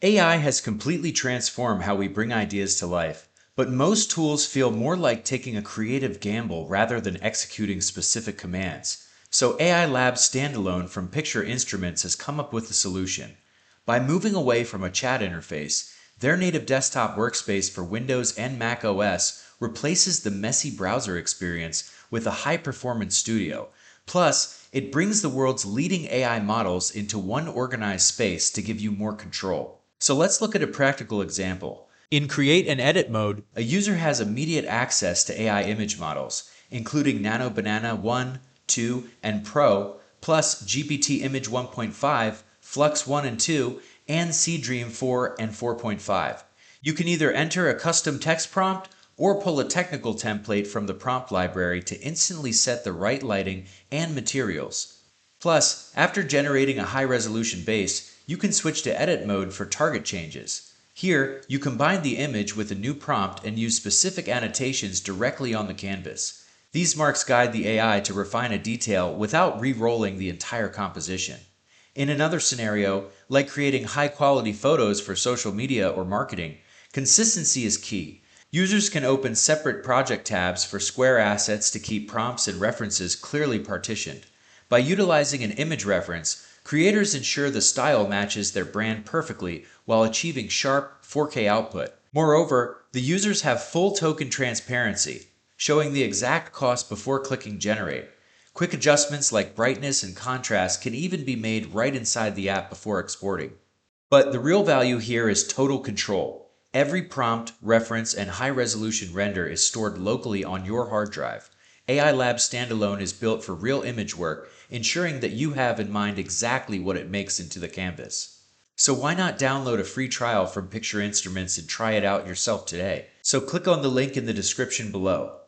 AI has completely transformed how we bring ideas to life, but most tools feel more like taking a creative gamble rather than executing specific commands. So AI Lab Standalone from Picture Instruments has come up with a solution. By moving away from a chat interface, their native desktop workspace for Windows and Mac OS replaces the messy browser experience with a high-performance studio. Plus, it brings the world's leading AI models into one organized space to give you more control. So let's look at a practical example. In Create and Edit mode, a user has immediate access to AI image models, including Nano Banana 1, 2, and Pro, plus GPT Image 1.5, Flux 1 and 2, and Seedream 4 and 4.5. You can either enter a custom text prompt or pull a technical template from the prompt library to instantly set the right lighting and materials. Plus, after generating a high-resolution base, you can switch to edit mode for target changes. Here, you combine the image with a new prompt and use specific annotations directly on the canvas. These marks guide the AI to refine a detail without re-rolling the entire composition. In another scenario, like creating high-quality photos for social media or marketing, consistency is key. Users can open separate project tabs for Square assets to keep prompts and references clearly partitioned. By utilizing an image reference, creators ensure the style matches their brand perfectly while achieving sharp 4K output. Moreover, the users have full token transparency, showing the exact cost before clicking generate. Quick adjustments like brightness and contrast can even be made right inside the app before exporting. But the real value here is total control. Every prompt, reference, and high-resolution render is stored locally on your hard drive. AI Lab Standalone is built for real image work, ensuring that you have in mind exactly what it makes into the canvas. So why not download a free trial from Picture Instruments and try it out yourself today? So click on the link in the description below.